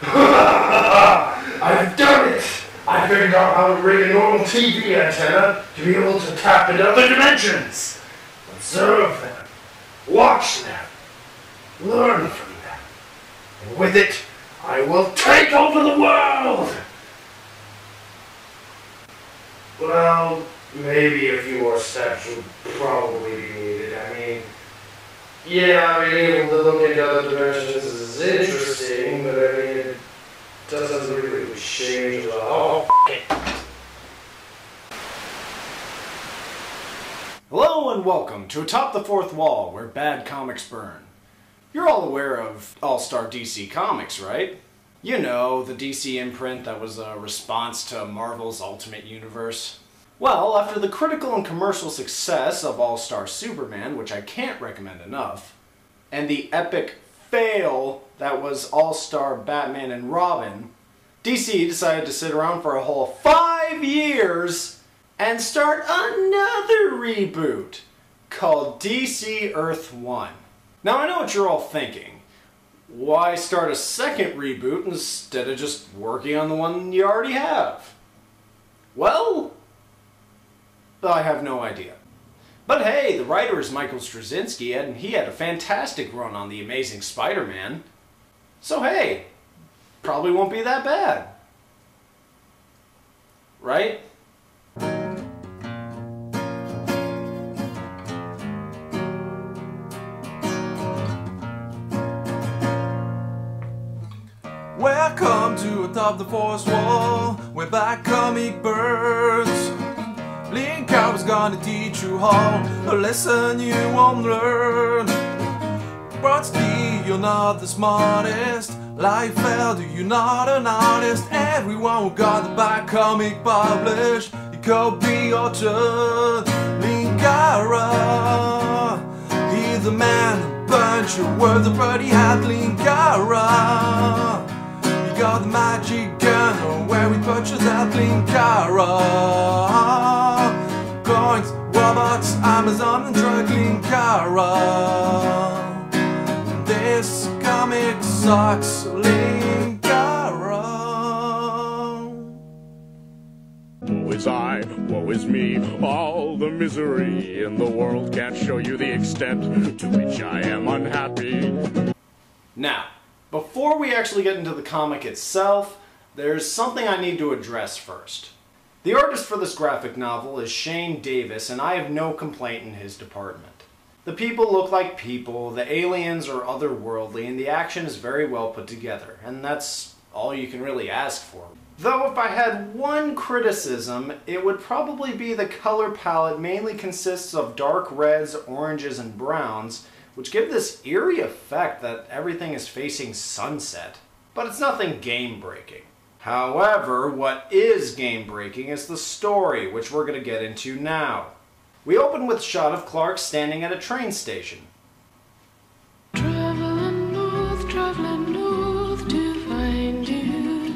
I've done it! I figured out how to rig a normal TV antenna to be able to tap into other dimensions. Observe them, watch them, learn from them, and with it, I will take over the world! Well, maybe a few more steps would probably be needed. I mean, yeah, being able to look into other dimensions is interesting, but I mean, it doesn't really change a lot. Oh, okay. Hello and welcome to Atop the Fourth Wall, where bad comics burn. You're all aware of All-Star DC Comics, right? You know, the DC imprint that was a response to Marvel's Ultimate Universe. Well, after the critical and commercial success of All-Star Superman, which I can't recommend enough, and the epic fail that was All-Star Batman and Robin, DC decided to sit around for a whole 5 years and start another reboot called DC Earth 1. Now I know what you're all thinking. Why start a second reboot instead of just working on the one you already have? Well, I have no idea. But hey, the writer is Michael Straczynski, and he had a fantastic run on The Amazing Spider-Man. So hey, probably won't be that bad. Right? Welcome to Atop the Fourth Wall, where by comic birds. Linkara gonna teach you all a lesson you won't learn. Brodsky, you're not the smartest. Like FAIL, you're not an artist. Everyone who got the back comic published, it could be your turn. Linkara, he's the man who burnt your words, the birdie hat. Linkara, got the magic gun, where we purchase that Linkara. Coins, robots, Amazon and drug Linkara. This comic sucks, Linkara. Woe is I, woe is me, all the misery in the world can't show you the extent to which I am unhappy. Now, before we actually get into the comic itself, there's something I need to address first. The artist for this graphic novel is Shane Davis, and I have no complaint in his department. The people look like people, the aliens are otherworldly, and the action is very well put together, and that's all you can really ask for. Though if I had one criticism, it would probably be the color palette mainly consists of dark reds, oranges, and browns, which give this eerie effect that everything is facing sunset. But it's nothing game-breaking. However, what is game-breaking is the story, which we're going to get into now. We open with a shot of Clark standing at a train station. Traveling north to find you.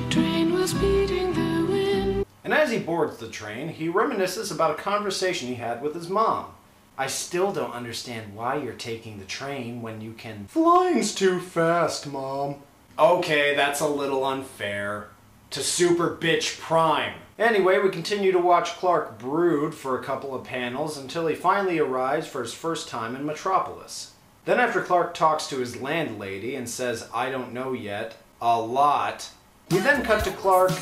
Train was beating the wind. And as he boards the train, he reminisces about a conversation he had with his mom. I still don't understand why you're taking the train when you can... Flying's too fast, Mom. Okay, that's a little unfair. To Super Bitch Prime. Anyway, we continue to watch Clark brood for a couple of panels until he finally arrives for his first time in Metropolis. Then after Clark talks to his landlady and says, I don't know yet, a lot, we then cut to Clark...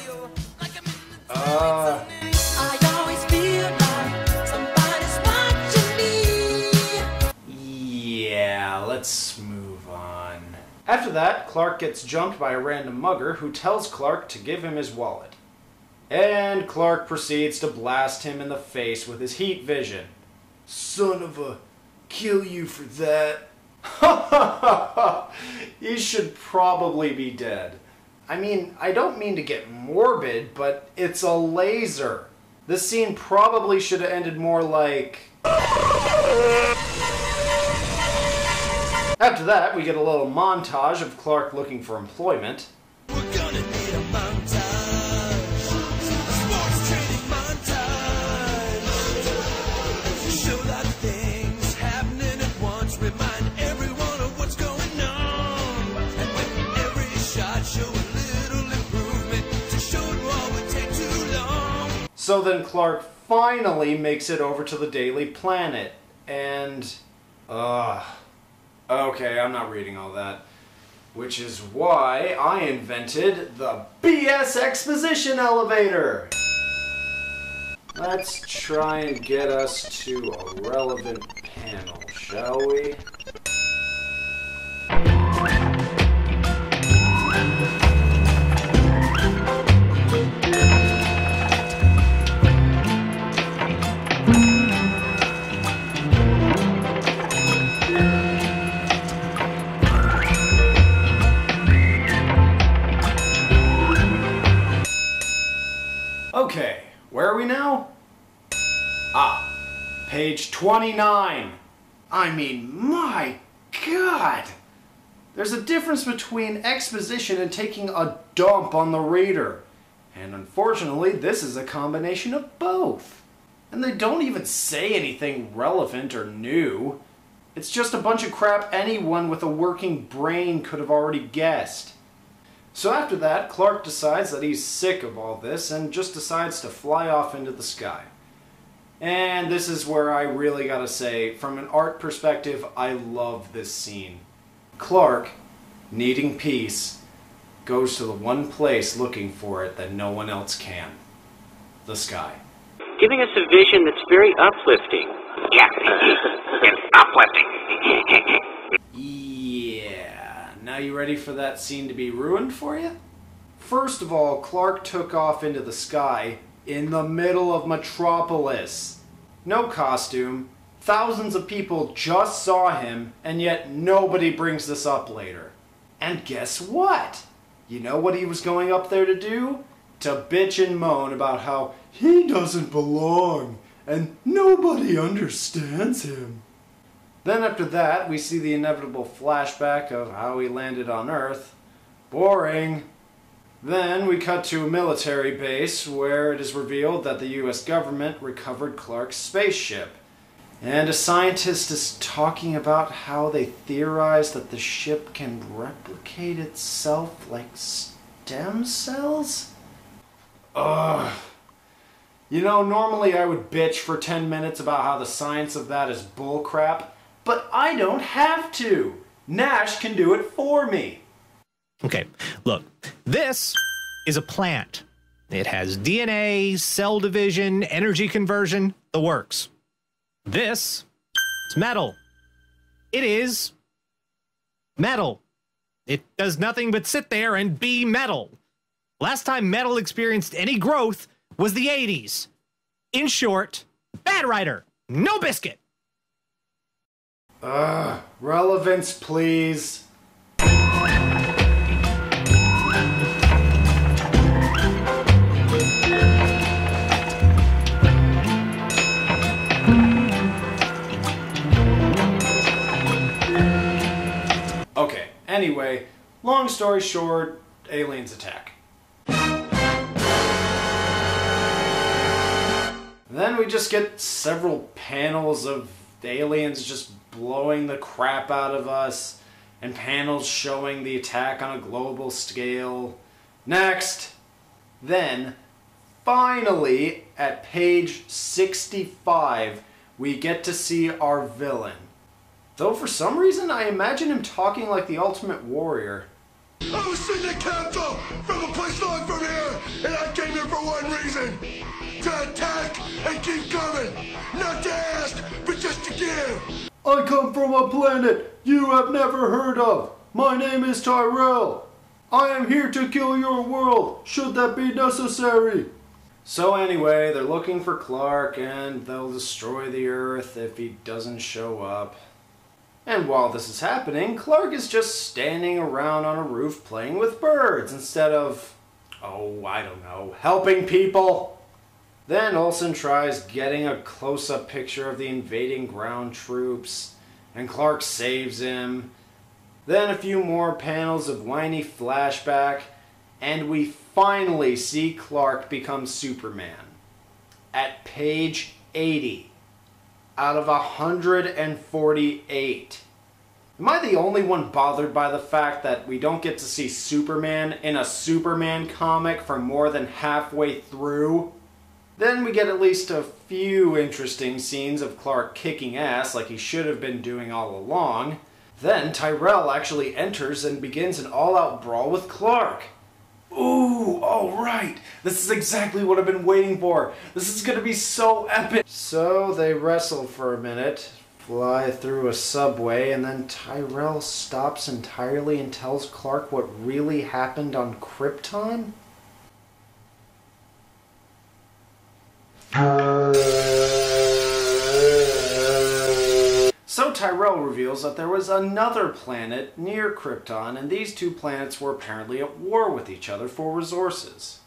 Let's move on. After that, Clark gets jumped by a random mugger who tells Clark to give him his wallet. And Clark proceeds to blast him in the face with his heat vision. Son of a... kill you for that. He should probably be dead. I mean, I don't mean to get morbid, but it's a laser. This scene probably should have ended more like... After that, we get a little montage of Clark looking for employment. We're gonna need a montage, a sports training montage, to show that things happening at once, remind everyone of what's going on, and with every shot So then Clark finally makes it over to the Daily Planet, and... okay, I'm not reading all that. Which is why I invented the BS Exposition Elevator! Let's try and get us to a relevant panel, shall we? Okay, where are we now? Page 29. I mean, my God! There's a difference between exposition and taking a dump on the reader. And unfortunately, this is a combination of both. And they don't even say anything relevant or new. It's just a bunch of crap anyone with a working brain could have already guessed. So after that, Clark decides that he's sick of all this and just decides to fly off into the sky. And this is where I really gotta say, from an art perspective, I love this scene. Clark, needing peace, goes to the one place looking for it that no one else can. The sky. Giving us a vision that's very uplifting. Yeah, it's uplifting. Yeah, now you ready for that scene to be ruined for you? First of all, Clark took off into the sky in the middle of Metropolis. No costume, thousands of people just saw him, and yet nobody brings this up later. And guess what? You know what he was going up there to do? To bitch and moan about how he doesn't belong, and nobody understands him. Then after that, we see the inevitable flashback of how he landed on Earth. Boring. Then we cut to a military base where it is revealed that the US government recovered Clark's spaceship. And a scientist is talking about how they theorize that the ship can replicate itself like stem cells? Ugh. You know, normally I would bitch for 10 minutes about how the science of that is bullcrap, but I don't have to. Nash can do it for me. Okay, look, this is a plant. It has DNA, cell division, energy conversion, the works. This is metal. It is metal. It does nothing but sit there and be metal. Last time metal experienced any growth was the 80s. In short, bad writer, no biscuit. Relevance, please. Okay, anyway, long story short, aliens attack. Then we just get several panels of aliens just blowing the crap out of us, and panels showing the attack on a global scale. Next! Then, finally, at page 65, we get to see our villain. Though for some reason, I imagine him talking like the Ultimate Warrior. I was sent to capital from a place long from here, and I came here for one reason. To attack and keep coming. Not to ask, but just to give. I come from a planet you have never heard of. My name is Tyrell. I am here to kill your world, should that be necessary. So anyway, they're looking for Clark, and they'll destroy the Earth if he doesn't show up. And while this is happening, Clark is just standing around on a roof playing with birds instead of, oh, I don't know, helping people. Then Olsen tries getting a close-up picture of the invading ground troops, and Clark saves him. Then a few more panels of whiny flashback, and we finally see Clark become Superman. At page 80. Out of 148. Am I the only one bothered by the fact that we don't get to see Superman in a Superman comic for more than halfway through? Then we get at least a few interesting scenes of Clark kicking ass like he should have been doing all along. Then Tyrell actually enters and begins an all-out brawl with Clark. Ooh, alright! This is exactly what I've been waiting for! This is gonna be so epic! So they wrestle for a minute, fly through a subway, and then Tyrell stops entirely and tells Clark what really happened on Krypton? So Tyrell reveals that there was another planet near Krypton, and these two planets were apparently at war with each other for resources.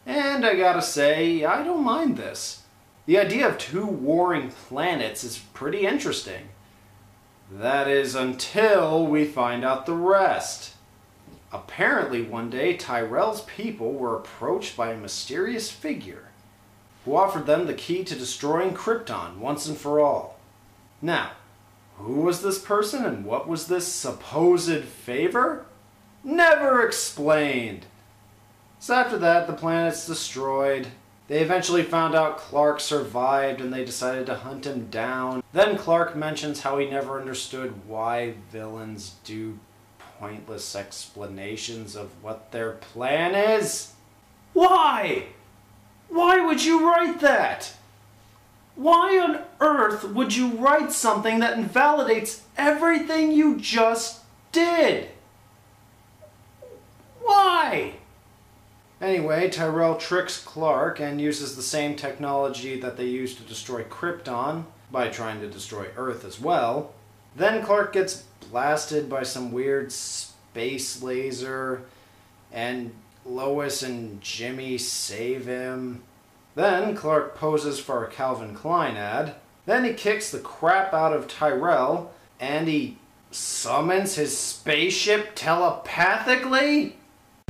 And I gotta say, I don't mind this. The idea of two warring planets is pretty interesting. That is until we find out the rest. Apparently one day Tyrell's people were approached by a mysterious figure who offered them the key to destroying Krypton once and for all. Now, who was this person and what was this supposed favor? Never explained. So after that, the planet's destroyed. They eventually found out Clark survived and they decided to hunt him down. Then Clark mentions how he never understood why villains do pointless explanations of what their plan is. Why? Why would you write that? Why on earth would you write something that invalidates everything you just did? Why? Anyway, Tyrell tricks Clark and uses the same technology that they used to destroy Krypton by trying to destroy Earth as well. Then Clark gets blasted by some weird space laser, and Lois and Jimmy save him. Then Clark poses for a Calvin Klein ad. Then he kicks the crap out of Tyrell, and he summons his spaceship telepathically?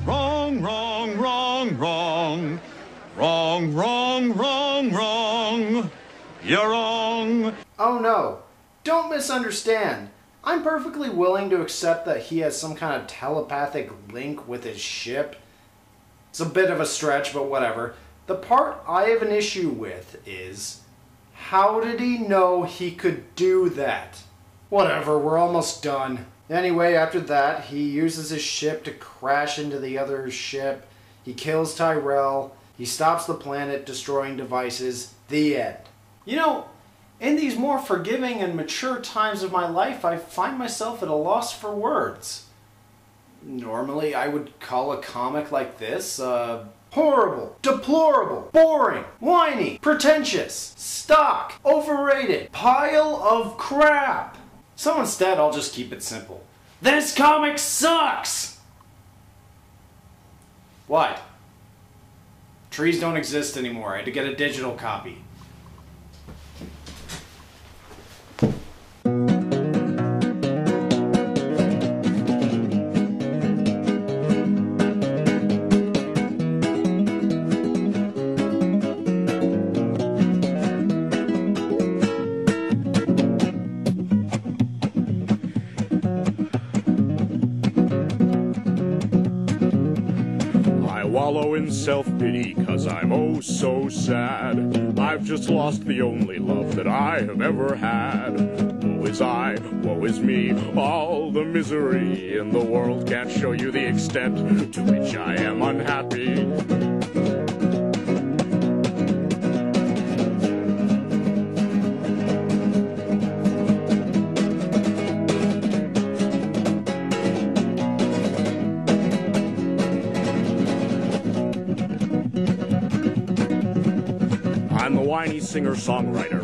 Wrong, wrong, wrong, wrong. Wrong, wrong, wrong, wrong. You're wrong. Oh no, don't misunderstand. I'm perfectly willing to accept that he has some kind of telepathic link with his ship. It's a bit of a stretch, but whatever. The part I have an issue with is, how did he know he could do that? Whatever, we're almost done. Anyway, after that, he uses his ship to crash into the other ship. He kills Tyrell. He stops the planet, destroying devices. The end. You know, in these more forgiving and mature times of my life, I find myself at a loss for words. Normally, I would call a comic like this, horrible, deplorable, boring, whiny, pretentious, stock, overrated, pile of crap. So instead, I'll just keep it simple. This comic sucks! What? Trees don't exist anymore. I had to get a digital copy. Wallow in self-pity, 'cause I'm oh so sad. I've just lost the only love that I have ever had. Woe is I, woe is me, all the misery in the world can't show you the extent to which I am unhappy. I'm the whiny singer-songwriter